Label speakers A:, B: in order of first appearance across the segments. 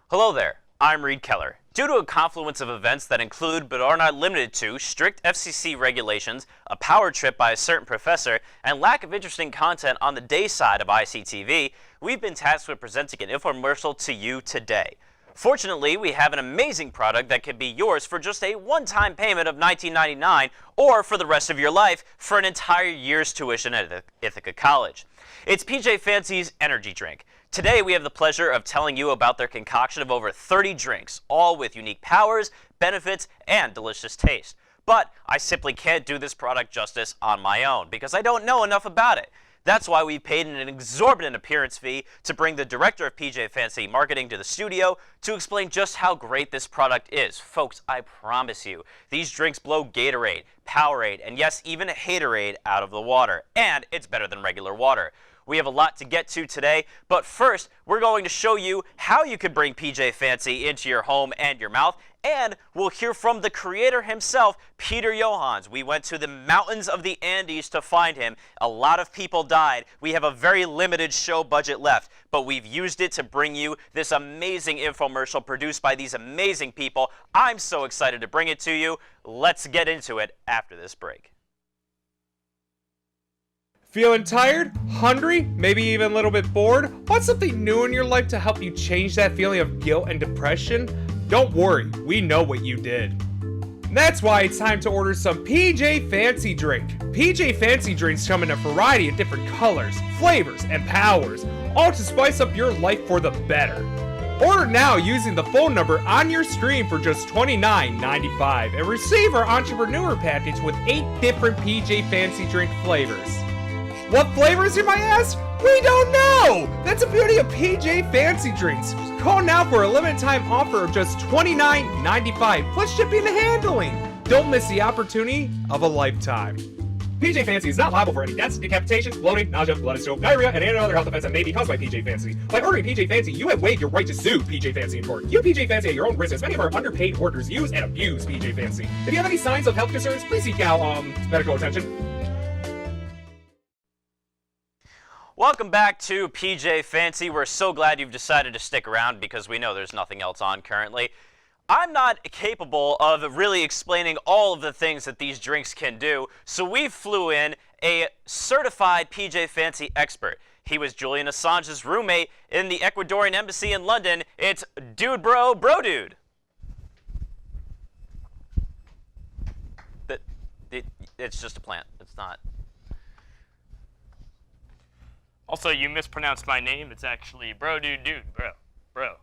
A: Hello there, I'm Reed Keller. Due to a confluence of events that include but are not limited to strict FCC regulations, a power trip by a certain professor, and lack of interesting content on the day side of ICTV, we've been tasked with presenting an infomercial to you today. Fortunately, we have an amazing product that can be yours for just a one-time payment of $19.99 or for the rest of your life for an entire year's tuition at Ithaca College. It's PJ Fancy's energy drink. Today we have the pleasure of telling you about their concoction of over 30 drinks, all with unique powers, benefits, and delicious taste. But I simply can't do this product justice on my own because I don't know enough about it. That's why we paid an exorbitant appearance fee to bring the director of PJ Fancy Marketing to the studio to explain just how great this product is. Folks, I promise you, these drinks blow Gatorade, Powerade, and yes, even Haterade out of the water. And it's better than regular water. We have a lot to get to today, but first, we're going to show you how you can bring PJ Fancy into your home and your mouth, and we'll hear from the creator himself, Peter Johans. We went to the mountains of the Andes to find him. A lot of people died. We have a very limited show budget left, but we've used it to bring you this amazing infomercial produced by these amazing people. I'm so excited to bring it to you. Let's get into it after this break.
B: Feeling tired? Hungry? Maybe even a little bit bored? Want something new in your life to help you change that feeling of guilt and depression? Don't worry, we know what you did. That's why it's time to order some PJ Fancy Drink. PJ Fancy Drinks come in a variety of different colors, flavors, and powers, all to spice up your life for the better. Order now using the phone number on your screen for just $29.95 and receive our Entrepreneur Package with 8 different PJ Fancy Drink flavors. What flavors, you might ask? We don't know! That's the beauty of PJ Fancy Drinks. Call now for a limited time offer of just $29.95 plus shipping and handling. Don't miss the opportunity of a lifetime. PJ Fancy is not liable for any deaths, decapitations, bloating, nausea, blood and stool, diarrhea, and any other health offense that may be caused by PJ Fancy. By ordering PJ Fancy, you have waived your right to sue PJ Fancy in court. You PJ Fancy at your own risk, as many of our underpaid workers use and abuse PJ Fancy. If you have any signs of health concerns, please seek out medical attention.
A: Welcome back to PJ Fancy. We're so glad you've decided to stick around because we know there's nothing else on currently. I'm not capable of really explaining all of the things that these drinks can do, so we flew in a certified PJ Fancy expert. He was Julian Assange's roommate in the Ecuadorian embassy in London. It's Dude Bro Dude. It's just a plant. It's not.
C: Also, you mispronounced my name. It's actually Bro. Oh,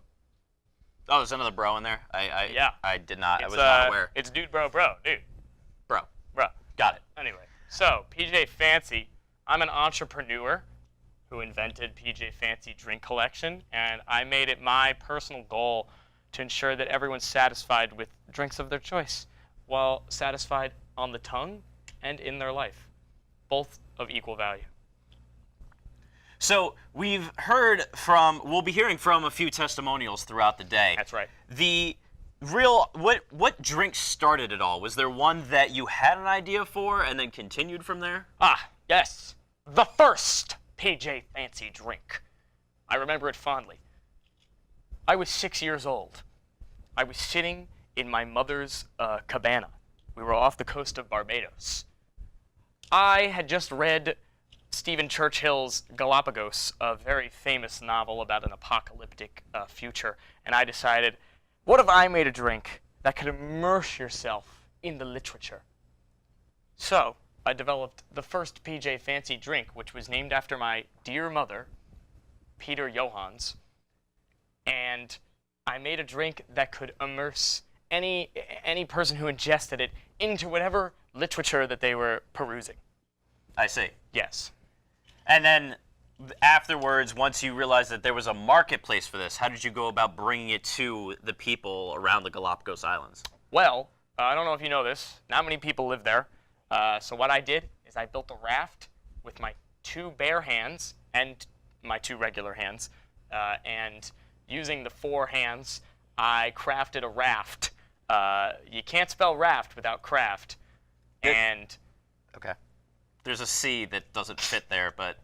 A: there's another bro in there?
C: Yeah.
A: I did not. I was not aware.
C: It's Dude. Bro.
A: Bro.
C: Bro.
A: Got it.
C: Anyway, so PJ Fancy, I'm an entrepreneur who invented PJ Fancy Drink Collection, and I made it my personal goal to ensure that everyone's satisfied with drinks of their choice, while satisfied on the tongue and in their life, both of equal value.
A: So we'll be hearing from a few testimonials throughout the day.
C: That's right.
A: What drink started it all? Was there one that you had an idea for and then continued from there?
C: Ah, yes. The first PJ Fancy drink. I remember it fondly. I was 6 years old. I was sitting in my mother's cabana. We were off the coast of Barbados. I had just read Stephen Churchill's Galapagos, a very famous novel about an apocalyptic future, and I decided, what if I made a drink that could immerse yourself in the literature? So I developed the first PJ Fancy drink, which was named after my dear mother, Peter Johans, and I made a drink that could immerse any person who ingested it into whatever literature that they were perusing.
A: I see.
C: Yes.
A: And then afterwards, once you realized that there was a marketplace for this, how did you go about bringing it to the people around the Galapagos Islands?
C: Well, I don't know if you know this. Not many people live there. So what I did is I built a raft with my 2 bare hands and my 2 regular hands. And using the 4 hands, I crafted a raft. You can't spell raft without craft. And
A: okay. There's a C that doesn't fit there, but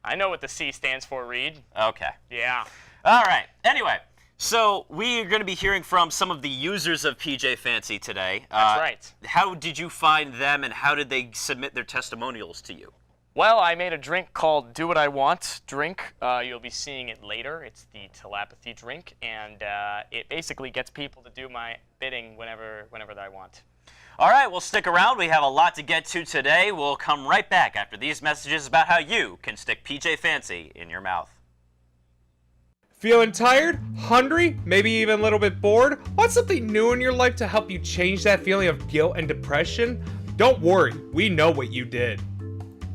C: I know what the C stands for, Reed.
A: okay.
C: Yeah.
A: All right. Anyway, So we are going to be hearing from some of the users of PJ Fancy today.
C: That's right.
A: How did you find them, and how did they submit their testimonials to you?
C: Well, I made a drink called Do What I Want drink. You'll be seeing it later. It's the telepathy drink, and it basically gets people to do my bidding whenever I want.
A: All right, well, stick around. We have a lot to get to today. We'll come right back after these messages about how you can stick PJ Fancy in your mouth.
B: Feeling tired? Hungry? Maybe even a little bit bored? Want something new in your life to help you change that feeling of guilt and depression? Don't worry, we know what you did.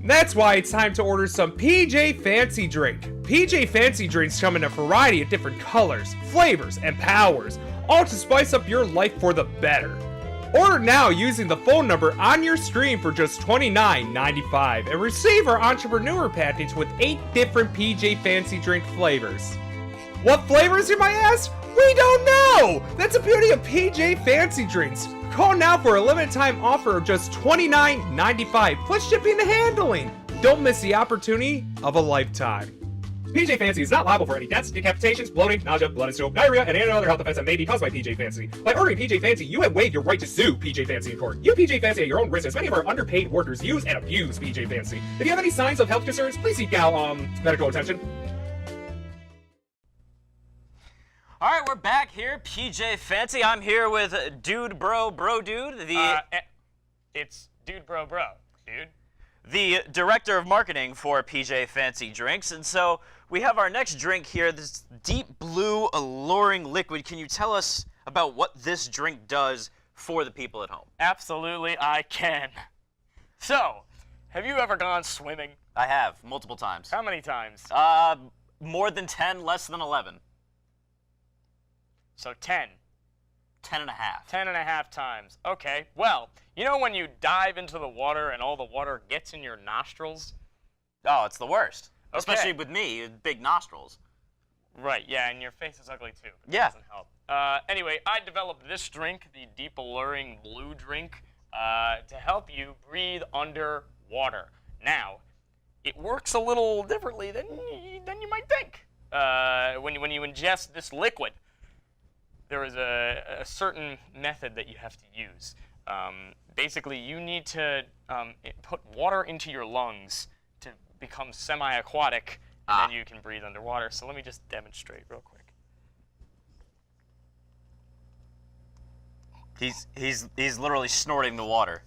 B: That's why it's time to order some PJ Fancy Drink. PJ Fancy Drinks come in a variety of different colors, flavors, and powers, all to spice up your life for the better. Order now using the phone number on your screen for just $29.95 and receive our entrepreneur package with 8 different PJ Fancy Drink flavors. What flavors, you might ask? We don't know! That's the beauty of PJ Fancy Drinks. Call now for a limited time offer of just $29.95 plus shipping and handling. Don't miss the opportunity of a lifetime. PJ Fancy is not liable for any deaths, decapitations, bloating, nausea, blood and stool, diarrhea, and any other health offense that may be caused by PJ Fancy. By ordering PJ Fancy, you have waived your right to sue PJ Fancy in court. You PJ Fancy at your own risk, as many of our underpaid workers use and abuse PJ Fancy. If you have any signs of health concerns, please seek out medical attention.
A: All right, we're back here, PJ Fancy. I'm here with Dude Bro Dude,
C: It's Dude Bro, dude.
A: the director of marketing for PJ Fancy Drinks. And so we have our next drink here, this deep blue, alluring liquid. Can you tell us about what this drink does for the people at home?
C: Absolutely, I can. So, have you ever gone swimming?
A: I have, multiple times.
C: How many times?
A: More than 10, less than 11.
C: So 10.
A: 10 and a half.
C: 10 and a half times. Okay, well, you know when you dive into the water and all the water gets in your nostrils?
A: Oh, it's the worst.
C: Okay.
A: Especially with me, big nostrils.
C: Right, yeah, and your face is ugly too. But
A: Yeah.
C: That doesn't help. Anyway, I developed this drink, the deep alluring blue drink, to help you breathe underwater. Now, it works a little differently than you might think. When you ingest this liquid, there is a certain method that you have to use. Basically, you need to put water into your lungs to become semi-aquatic, and then you can breathe underwater. So let me just demonstrate real quick.
A: He's literally snorting the water.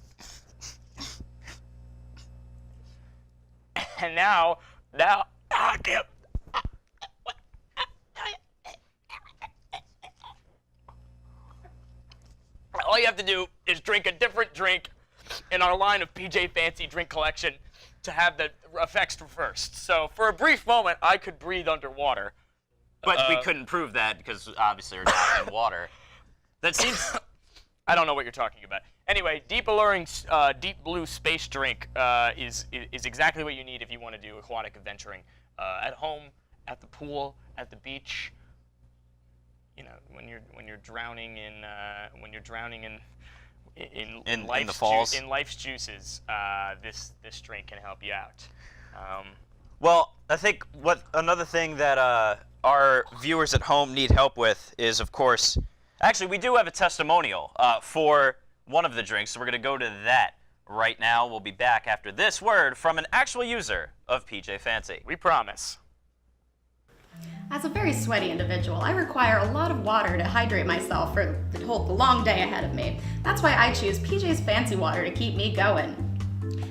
C: And now, I can't. All you have to do is drink a different drink in our line of PJ Fancy drink collection to have the effects reversed. So for a brief moment, I could breathe underwater.
A: But we couldn't prove that because obviously we're not in water. That seems...
C: I don't know what you're talking about. Anyway, deep alluring, deep blue space drink is exactly what you need if you want to do aquatic adventuring at home, at the pool, at the beach. You know, when you're drowning in life's
A: the falls.
C: In life's juices, this drink can help you out.
A: Well, I think another thing that our viewers at home need help with is, of course, actually we do have a testimonial for one of the drinks, so we're going to go to that right now. We'll be back after this word from an actual user of PJ Fancy.
C: We promise.
D: As a very sweaty individual, I require a lot of water to hydrate myself for the long day ahead of me. That's why I choose PJ's Fancy Water to keep me going.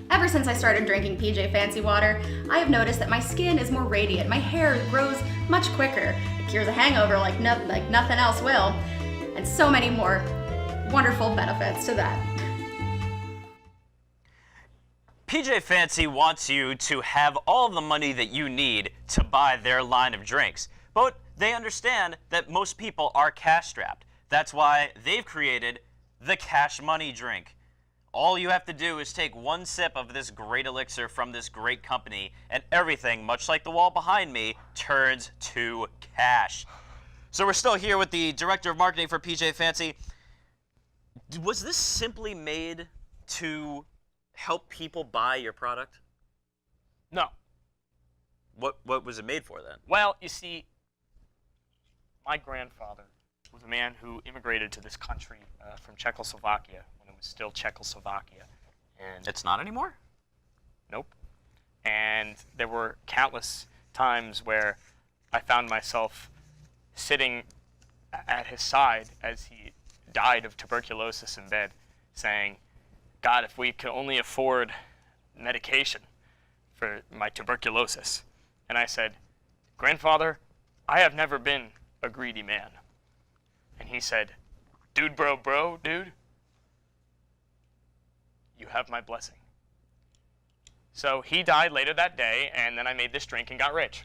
D: Ever since I started drinking PJ Fancy Water, I have noticed that my skin is more radiant, my hair grows much quicker, it cures a hangover like nothing else will, and so many more wonderful benefits to that.
A: PJ Fancy wants you to have all of the money that you need to buy their line of drinks, but they understand that most people are cash-strapped. That's why they've created the Cash Money drink. All you have to do is take one sip of this great elixir from this great company, and everything, much like the wall behind me, turns to cash. So we're still here with the director of marketing for PJ Fancy. Was this simply made to help people buy your product?
C: No.
A: What was it made for then?
C: Well, you see, My grandfather was a man who immigrated to this country from Czechoslovakia when it was still Czechoslovakia. And
A: It's not anymore?
C: nope. And there were countless times where I found myself sitting at his side as he died of tuberculosis in bed, saying, God, if we could only afford medication for my tuberculosis. And I said, Grandfather, I have never been a greedy man. And he said, dude, dude, you have my blessing. So he died later that day, and then I made this drink and got rich.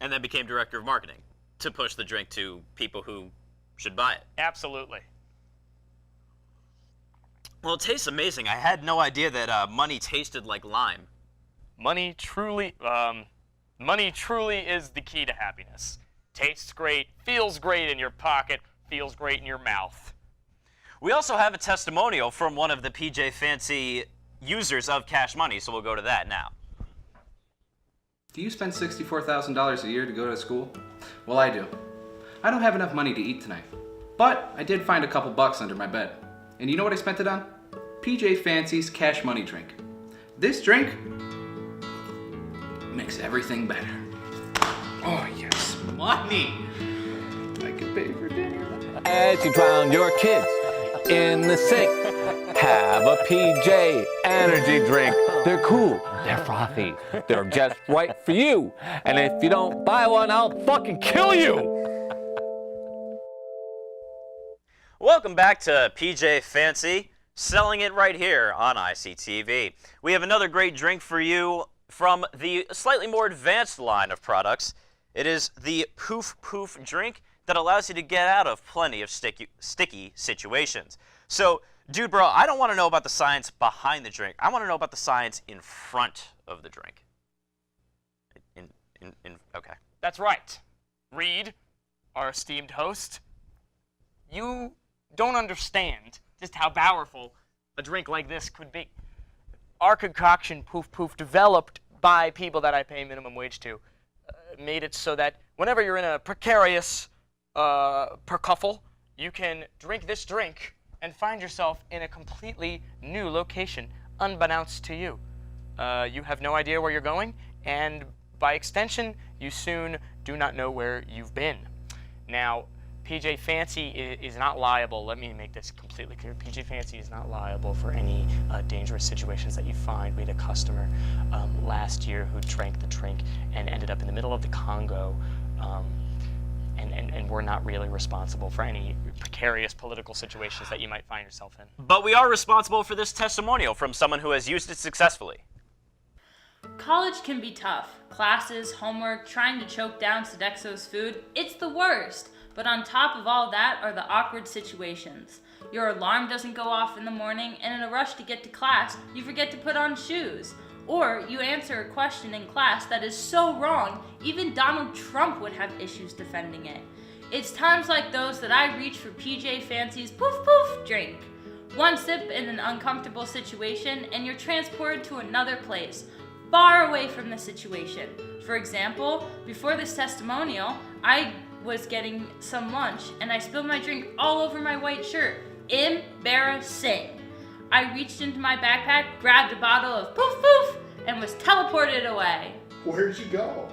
A: And then became director of marketing to push the drink to people who should buy it.
C: Absolutely.
A: Well, it tastes amazing. I had no idea that money tasted like lime.
C: Money truly is the key to happiness. Tastes great, feels great in your pocket, feels great in your mouth.
A: We also have a testimonial from one of the PJ Fancy users of Cash Money, so we'll go to that now.
E: Do you spend $64,000 a year to go to school? Well, I do. I don't have enough money to eat tonight, but I did find a couple bucks under my bed. And you know what I spent it on? PJ Fancy's Cash Money drink. This drink makes everything better. Oh yes, money! I can pay for dinner.
F: As you drown your kids in the sink, have a PJ energy drink. They're cool, they're frothy, they're just right for you. And if you don't buy one, I'll fucking kill you.
A: Welcome back to PJ Fancy, selling it right here on ICTV. We have another great drink for you from the slightly more advanced line of products. It is the Poof Poof drink that allows you to get out of plenty of sticky situations. So, dude, bro, I don't want to know about the science behind the drink. I want to know about the science in front of the drink. Okay.
C: That's right. Reed, our esteemed host, you don't understand just how powerful a drink like this could be. Our concoction, Poof Poof, developed by people that I pay minimum wage to, made it so that whenever you're in a precarious percuffle, you can drink this drink and find yourself in a completely new location, unbeknownst to you. You have no idea where you're going, and by extension, you soon do not know where you've been. Now, PJ Fancy is not liable. Let me make this completely clear. PJ Fancy is not liable for any dangerous situations that you find. We had a customer last year who drank the drink and ended up in the middle of the Congo, and we're not really responsible for any precarious political situations that you might find yourself in.
A: But we are responsible for this testimonial from someone who has used it successfully.
G: College can be tough. Classes, homework, trying to choke down Sodexo's food, it's the worst. But on top of all that are the awkward situations. Your alarm doesn't go off in the morning, and in a rush to get to class, you forget to put on shoes. Or you answer a question in class that is so wrong, even Donald Trump would have issues defending it. It's times like those that I reach for PJ Fancy's Poof Poof drink. One sip in an uncomfortable situation, and you're transported to another place, far away from the situation. For example, before this testimonial, I was getting some lunch and I spilled my drink all over my white shirt. Embarrassing. I reached into my backpack, grabbed a bottle of Poof Poof, and was teleported away.
H: Where'd you go?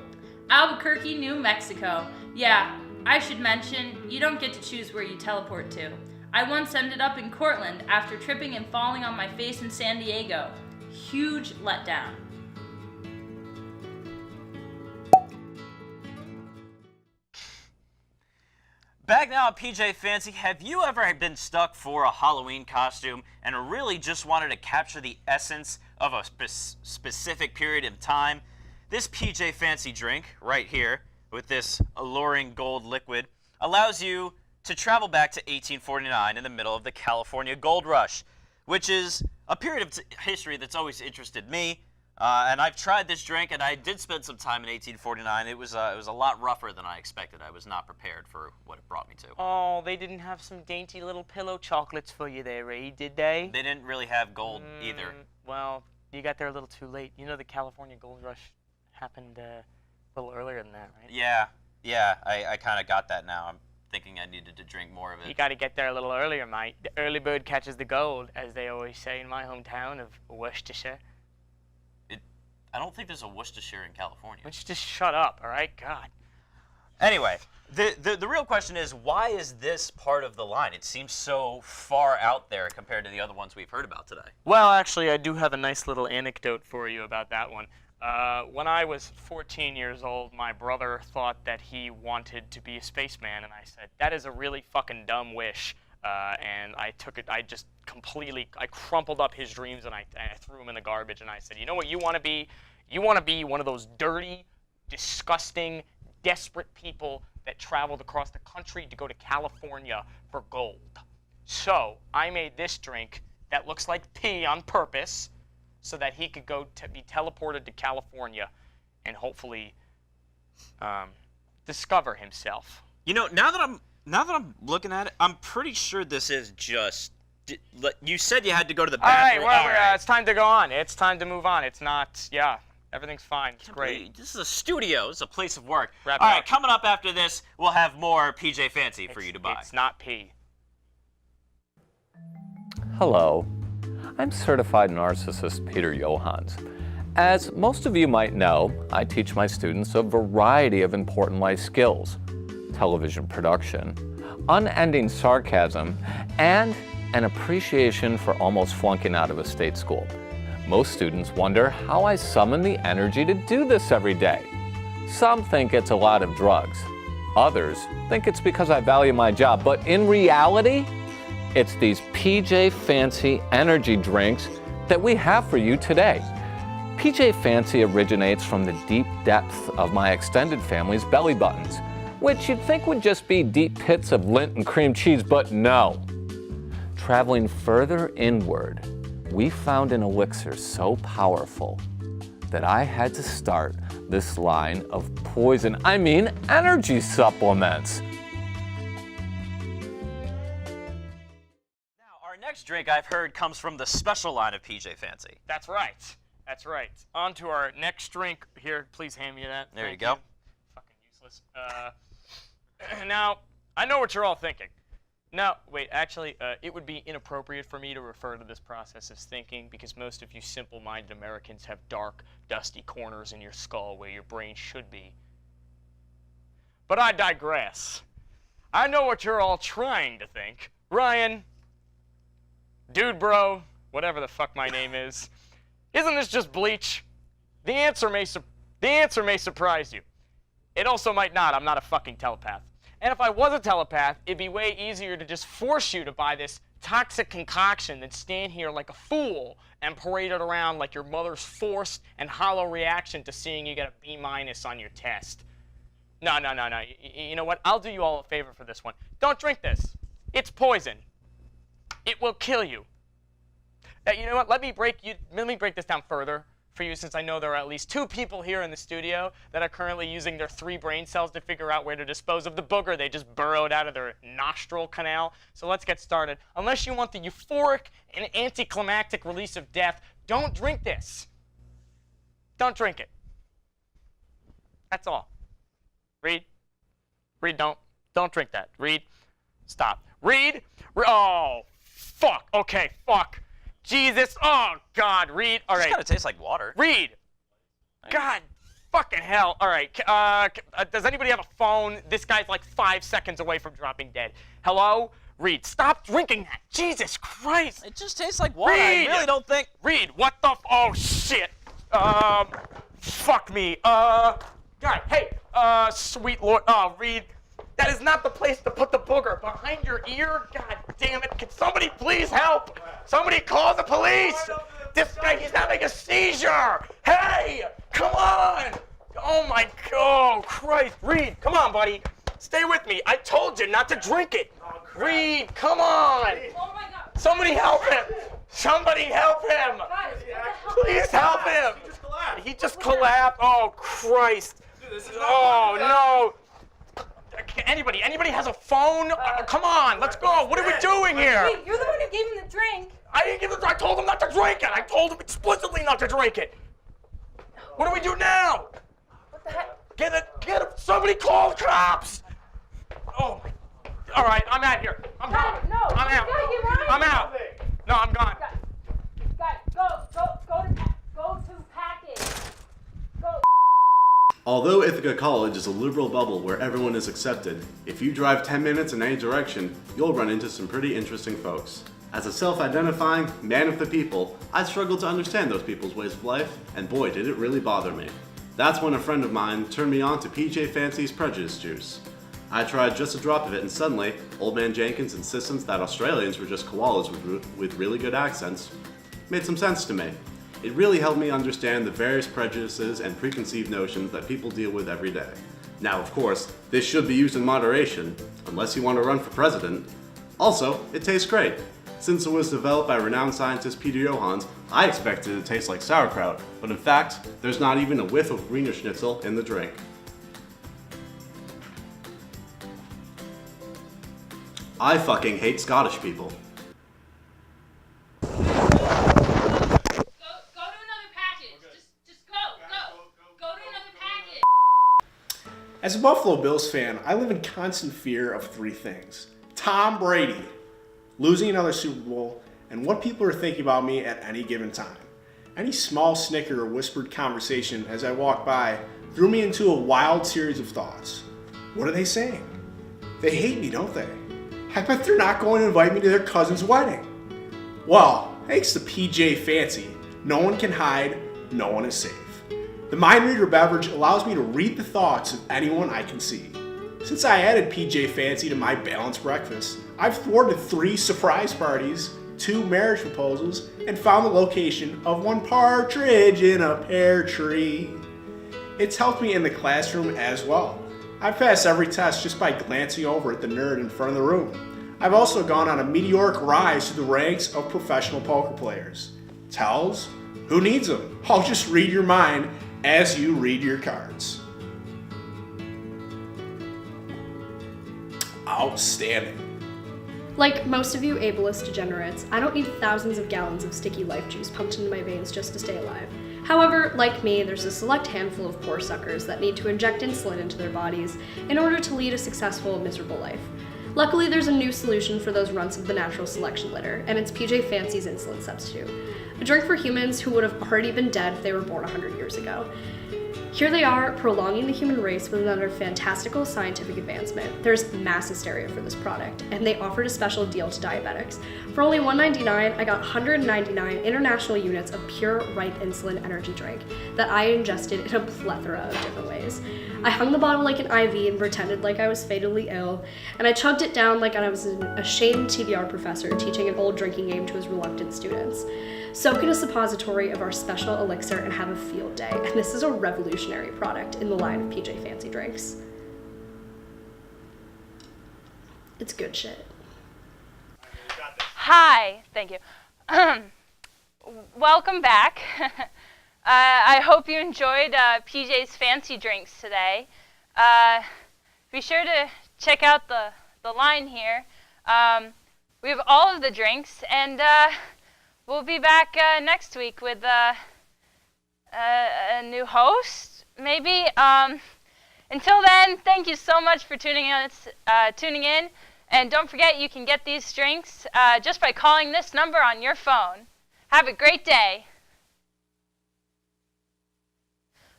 G: Albuquerque, New Mexico. Yeah, I should mention, you don't get to choose where you teleport to. I once ended up in Cortland after tripping and falling on my face in San Diego. Huge letdown.
A: Back now at PJ Fancy, have you ever been stuck for a Halloween costume and really just wanted to capture the essence of a specific period of time? This PJ Fancy drink right here with this alluring gold liquid allows you to travel back to 1849 in the middle of the California Gold Rush, which is a period of history that's always interested me. And I've tried this drink, and I did spend some time in 1849. It was a lot rougher than I expected. I was not prepared for what it brought me to.
C: Oh, they didn't have some dainty little pillow chocolates for you there, Ray, did they?
A: They didn't really have gold either.
C: Well, you got there a little too late. You know the California Gold Rush happened a little earlier than that, right?
A: Yeah, Yeah, I kind of got that now. I'm thinking I needed to drink more of it.
C: You got to get there a little earlier, mate. The early bird catches the gold, as they always say in my hometown of Worcestershire.
A: I don't think there's a Worcestershire in California.
C: Why don't you just shut up, all right? God.
A: Anyway, the real question is, why is this part of the line? It seems so far out there compared to the other ones we've heard about today.
C: Well, actually, I do have a nice little anecdote for you about that one. When I was 14 years old, my brother thought that he wanted to be a spaceman, and I said, that is a really fucking dumb wish. And I took it, I crumpled up his dreams and I threw him in the garbage, and I said, you know what you want to be? You want to be one of those dirty, disgusting, desperate people that traveled across the country to go to California for gold. So I made this drink that looks like pee on purpose so that he could go to be teleported to California and hopefully discover himself.
A: You know, now that I'm looking at it, I'm pretty sure this is just. You said you had to go to the bathroom.
C: All right, it's time to go on. It's time to move on. It's not. Yeah, everything's fine. It's great.
A: This is a studio. This is a place of work.
C: Wrap
A: All
C: it
A: right,
C: up.
A: coming up after this, we'll have more PJ Fancy for you to buy.
C: It's not pee.
F: Hello, I'm certified narcissist Peter Johans. As most of you might know, I teach my students a variety of important life skills: television production, unending sarcasm, and an appreciation for almost flunking out of a state school. Most students wonder how I summon the energy to do this every day. Some think it's a lot of drugs. Others think it's because I value my job, but in reality, it's these PJ Fancy energy drinks that we have for you today. PJ Fancy originates from the deep depths of my extended family's belly buttons, which you'd think would just be deep pits of lint and cream cheese, but no. Traveling further inward, we found an elixir so powerful that I had to start this line of energy supplements.
A: Our next drink, I've heard, comes from the special line of PJ Fancy.
C: That's right. That's right. On to our next drink. Here, please hand me that.
A: There
C: Thank
A: you go.
C: Fucking useless. Now, I know what you're all thinking. No, wait, actually, it would be inappropriate for me to refer to this process as thinking because most of you simple-minded Americans have dark, dusty corners in your skull where your brain should be. But I digress. I know what you're all trying to think. Ryan, dude bro, whatever the fuck my name is, isn't this just bleach? The answer may surprise you. It also might not. I'm not a fucking telepath. And if I was a telepath, it'd be way easier to just force you to buy this toxic concoction than stand here like a fool and parade it around like your mother's forced and hollow reaction to seeing you get a B- on your test. No. You know what? I'll do you all a favor for this one. Don't drink this. It's poison. It will kill you. You know what? Let me break this down further for you, since I know there are at least 2 people here in the studio that are currently using their 3 brain cells to figure out where to dispose of the booger they just burrowed out of their nostril canal. So let's get started. Unless you want the euphoric and anticlimactic release of death, don't drink this. Don't drink it. That's all. Reed, don't drink that. Reed, stop. Reed, oh, fuck. Okay, fuck. Jesus, oh God, Reed, all right.
A: It kind of tastes like water.
C: Reed, God, fucking hell. All right, does anybody have a phone? This guy's like 5 seconds away from dropping dead. Hello? Reed, stop drinking that. Jesus Christ.
A: It just tastes like water.
C: Reed!
A: I really don't think.
C: Reed, what the oh shit. Fuck me. God, hey, sweet Lord, oh, Reed. That is not the place to put the booger. Behind your ear? God damn it. Can somebody please help? Somebody call the police. This guy, he's having a seizure. Hey, come on. Oh my God, Christ. Reed, come on, buddy. Stay with me. I told you not to drink it. Reed, come on.
G: Oh my God.
C: Somebody help him. Somebody help him.
G: Guys,
C: Please help him. He just collapsed. Oh, Christ. Oh, no. Anybody has a phone? Come on, let's go. What are we doing here?
G: Wait, you're the one who gave him the drink.
C: I didn't give it. I told him not to drink it. I told him explicitly not to drink it. What do we do now?
G: What the heck?
C: Get it! Somebody call the cops! Oh my. All right, I'm out here. I'm gone.
G: No,
C: I'm out. I'm out. No, I'm gone.
G: Guys, go to package. Go.
H: Although Ithaca College is a liberal bubble where everyone is accepted, if you drive 10 minutes in any direction, you'll run into some pretty interesting folks. As a self-identifying man of the people, I struggle to understand those people's ways of life, and boy did it really bother me. That's when a friend of mine turned me on to PJ Fancy's prejudice juice. I tried just a drop of it and suddenly, Old Man Jenkins' insistence that Australians were just koalas with really good accents made some sense to me. It really helped me understand the various prejudices and preconceived notions that people deal with every day. Now, of course, this should be used in moderation, unless you want to run for president. Also, it tastes great. Since it was developed by renowned scientist Peter Johans, I expected it to taste like sauerkraut, but in fact, there's not even a whiff of Wiener Schnitzel in the drink. I fucking hate Scottish people.
G: Go to another package. Just go to another package.
I: As a Buffalo Bills fan, I live in constant fear of three things. Tom Brady, losing another Super Bowl, and what people are thinking about me at any given time. Any small snicker or whispered conversation as I walk by threw me into a wild series of thoughts. What are they saying? They hate me, don't they? I bet they're not going to invite me to their cousin's wedding. Well, thanks to PJ Fancy, no one can hide, no one is safe. The Mind Reader beverage allows me to read the thoughts of anyone I can see. Since I added PJ Fancy to my balanced breakfast, I've thwarted 3 surprise parties, 2 marriage proposals, and found the location of 1 partridge in a pear tree. It's helped me in the classroom as well. I've passed every test just by glancing over at the nerd in front of the room. I've also gone on a meteoric rise to the ranks of professional poker players. Tells? Who needs them? I'll just read your mind as you read your cards. Outstanding.
J: Like most of you ableist degenerates, I don't need thousands of gallons of sticky life juice pumped into my veins just to stay alive. However, like me, there's a select handful of poor suckers that need to inject insulin into their bodies in order to lead a successful, miserable life. Luckily, there's a new solution for those runts of the natural selection litter, and it's PJ Fancy's insulin substitute. A drink for humans who would have already been dead if they were born 100 years ago. Here they are, prolonging the human race with another fantastical scientific advancement. There's mass hysteria for this product, and they offered a special deal to diabetics. For only $1.99, I got 199 international units of pure, ripe insulin energy drink that I ingested in a plethora of different ways. I hung the bottle like an IV and pretended like I was fatally ill, and I chugged it down like I was an ashamed TBR professor teaching an old drinking game to his reluctant students. Soak in a suppository of our special elixir and have a field day, and this is a revolutionary product in the line of PJ Fancy drinks. It's good shit.
G: Hi, thank you. Welcome back. I hope you enjoyed PJ's Fancy Drinks today. Be sure to check out the line here. We have all of the drinks, and we'll be back next week with a new host, maybe. Until then, thank you so much for tuning in. And don't forget, you can get these drinks just by calling this number on your phone. Have a great day.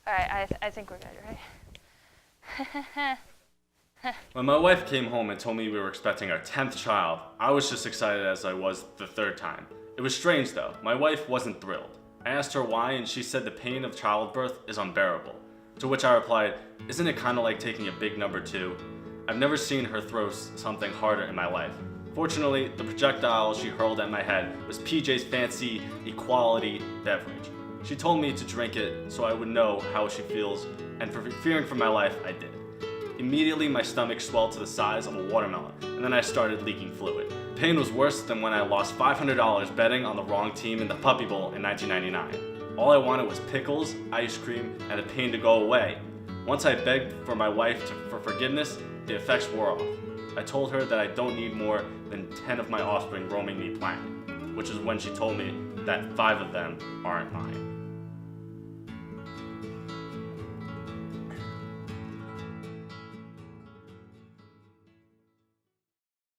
G: All right, I think we're good, right?
K: When my wife came home and told me we were expecting our 10th child, I was just excited as I was the 3rd time. It was strange though, my wife wasn't thrilled. I asked her why and she said the pain of childbirth is unbearable. To which I replied, isn't it kinda like taking a big number 2? I've never seen her throw something harder in my life. Fortunately, the projectile she hurled at my head was PJ's Fancy Equality beverage. She told me to drink it so I would know how she feels, and for fearing for my life, I did. Immediately, my stomach swelled to the size of a watermelon, and then I started leaking fluid. Pain was worse than when I lost $500 betting on the wrong team in the Puppy Bowl in 1999. All I wanted was pickles, ice cream, and the pain to go away. Once I begged for my wife for forgiveness, the effects wore off. I told her that I don't need more than 10 of my offspring roaming the planet, which is when she told me that 5 of them aren't mine.